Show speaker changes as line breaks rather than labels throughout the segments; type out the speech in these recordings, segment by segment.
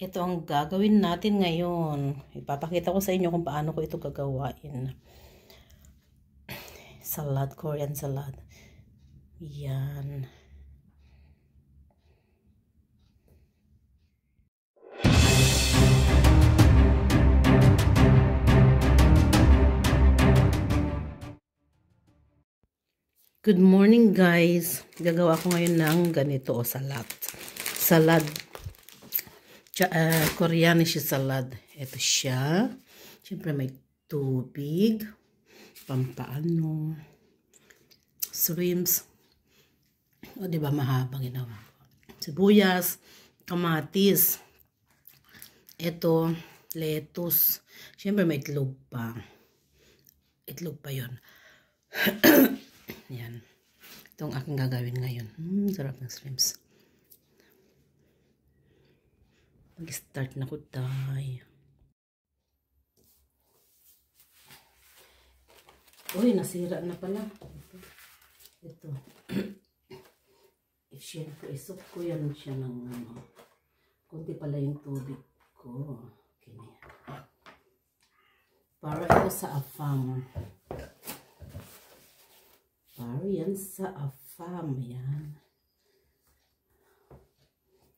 Ito ang gagawin natin ngayon. Ipapakita ko sa inyo kung paano ko ito gagawain. Salad, Korean salad. Yan. Good morning guys. Gagawa ko ngayon ng ganito o salad. Salad. Koreanish salad. Ito siya. Siyempre may tubig. Pampaano. Shrimps. O diba mahabang ginawa ko. Sibuyas. Kamatis. Ito. Lettuce. Siyempre may itlog pa. Itlog pa yun. Yan. Itong aking gagawin ngayon. Sarap ng shrimps. Mag-start na ko tayo. Uy, nasira na pala. Ito. Siyempre, isok ko yan siya ng kunti pala yung tubig ko. Okay na yan. Para ito sa afam. Para yan sa afam. Yan.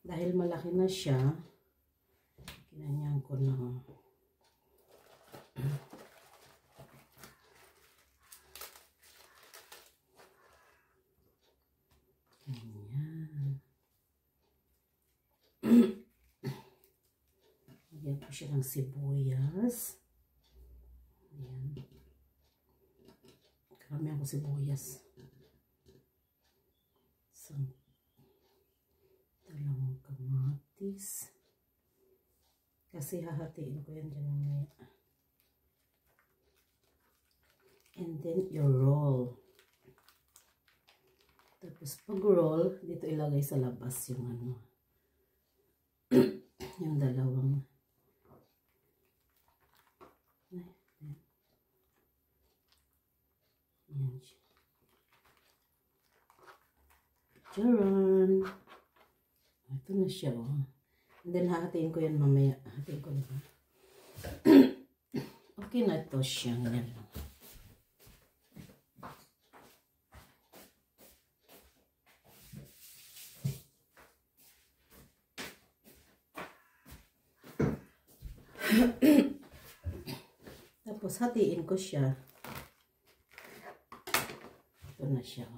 Dahil malaki na siya, kinanyan ko na. Ganyan. Lagyan ko siya ng sibuyas. Ayan. Karamihan ko sibuyas. Dalawang kamatis. Kasi hahatiin ko yan dyan mamaya. And then you roll. Tapos pag roll, dito ilagay sa labas yung yung dalawang yan siya. Charan! Ito na siya, oh. And then hahatiin ko yan mamaya. Hahatiin ko na ba? Okay na ito siya. Ganyan lang. Tapos hatiin ko siya. Ito na siya.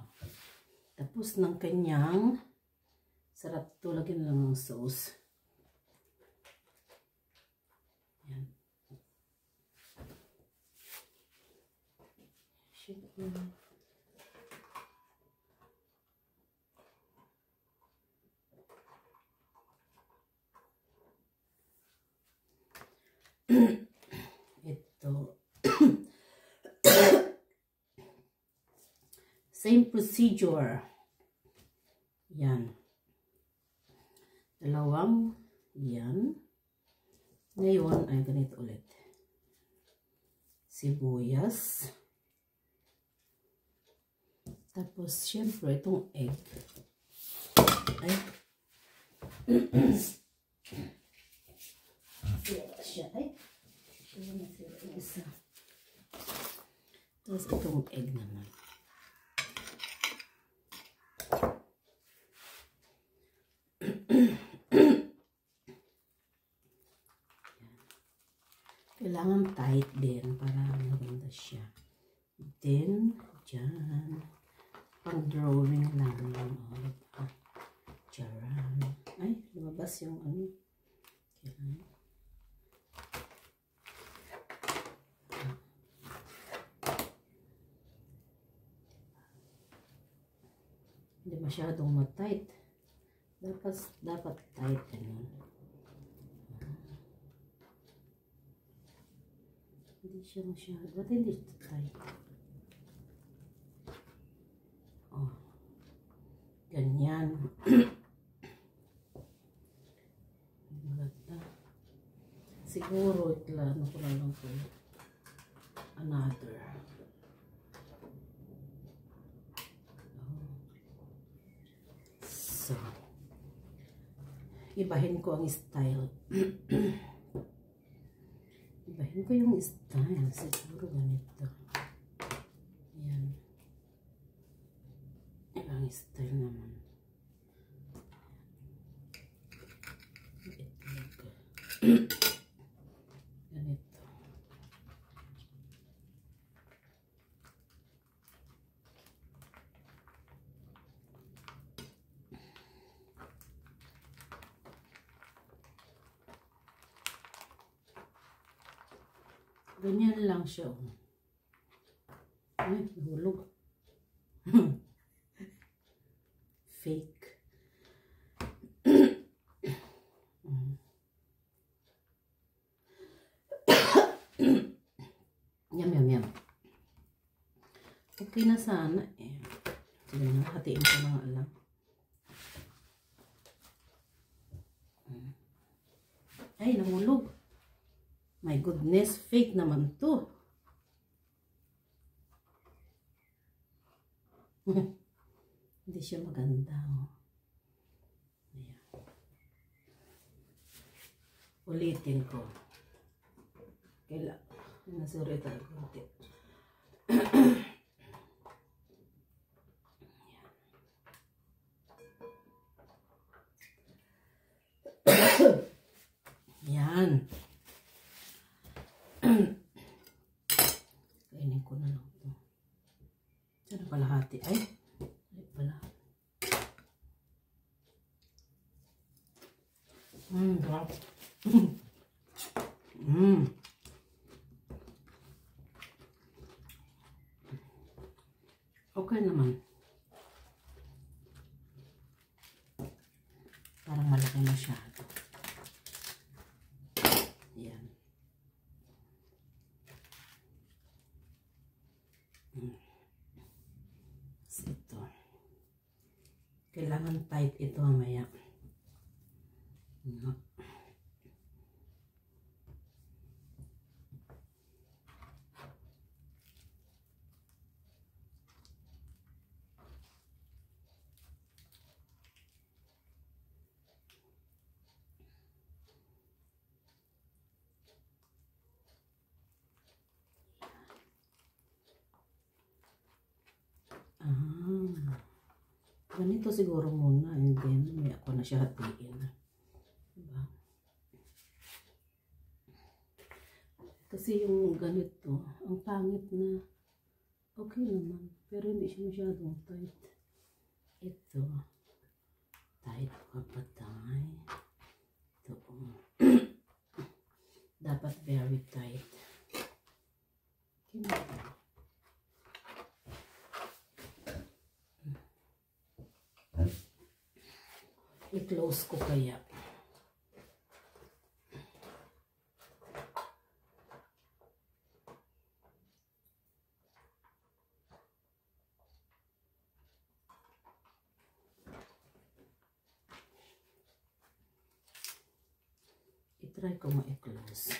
Tapos ng kanyang sarap ito. Lagyan lang ng sauce. Yan. Shit. Ito. Same procedure. Yan. Dalawang yan. Ngayon ay ganito ulit. Sibuyas. Tapos syempre itong egg. Ay. Siya ay. Isa. Tapos itong egg naman. Kailangan tight din para maganda siya. Then, dyan. Pang drawing lang yung Charan. Ay, lumabas yung Kailangan. Hindi masyadong matight. Dapat tight ganun. Hindi siya masyado. Ba't hindi ito tight? Oh. Ganyan. Siguro ano ko na lang po. Another. So, Ibahin ko ang style. Ibahin ko yung style. Siguro ganito. Ayan. Ibang style naman. Ganito. Ganyan lang siya. Ay, hulog. Fake. Yum, yum, yum. Okay na sana. Eh. Sige na, hatiin ko na nga lang. Ay, namulog. My goodness, fake naman to. Hindi siya maganda. Oh. Ayan. Ulitin ko. Nasuri tayo konti. Yan. Kainin ko na lang ito. Sana kalahati. Ay pala. Sarap. Okay naman. Parang malaki masyado. Yan. Ito. Kailangan tight ito mamaya. No. Ganito siguro muna and then may ako na siya hatiin. Diba? Kasi yung ganito, ang pangit na okay naman, pero hindi siya masyadong tight. Ito, tight kapatay. Ito, dapat very tight. I-close ko kaya. I-try ko ma-close.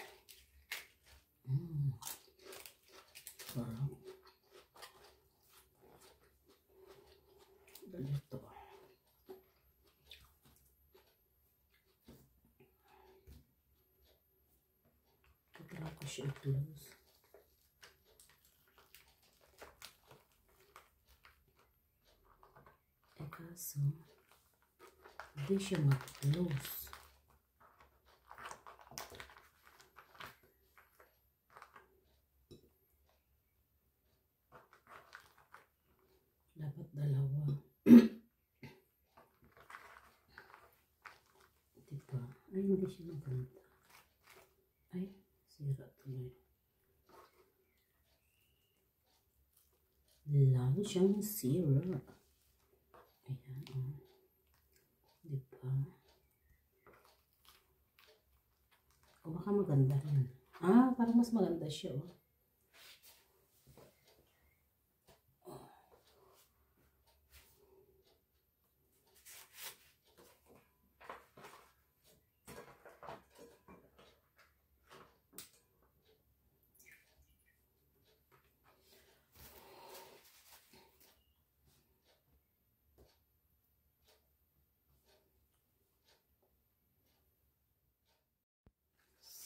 Sarap. Ganito. I-try ko siya i-close. Kaso, hindi siya mag-close. Dapat dalawa. Diba? Ay, hindi siya maganda. Ay, sira tuloy. Lalo siyang sira. Ayan, oh. Diba? O baka maganda rin. Ah, parang mas maganda siya, oh.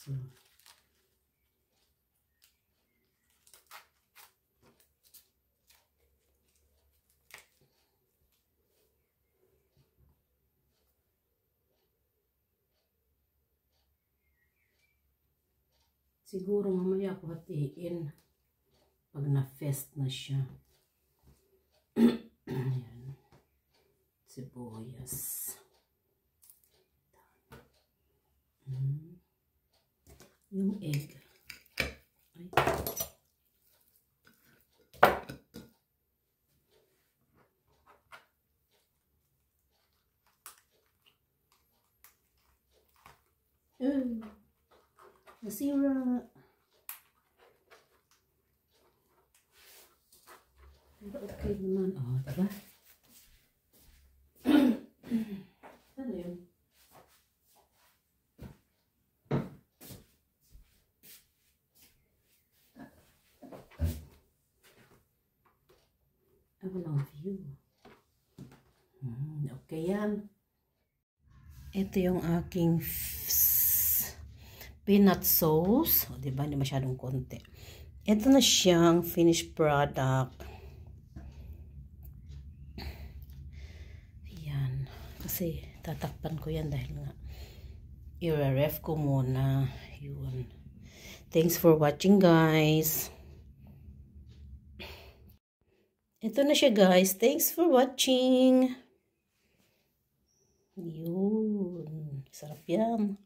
So, siguro mamaya ko hatiin pag na-fest na siya. Ayan. Sibuyas. Yung egg. Ay. Nasira. Okay naman. Oh, diba? Ano yun? Walang view. Okay yan. Ito yung aking peanut sauce. O, diba? Hindi masyadong konti. Ito na siyang finished product. Ayan. Kasi tatakpan ko yan dahil nga i-ref ko muna. Yun. Thanks for watching, guys. Ito na siya, guys. Thanks for watching. Yun. Sarap yan.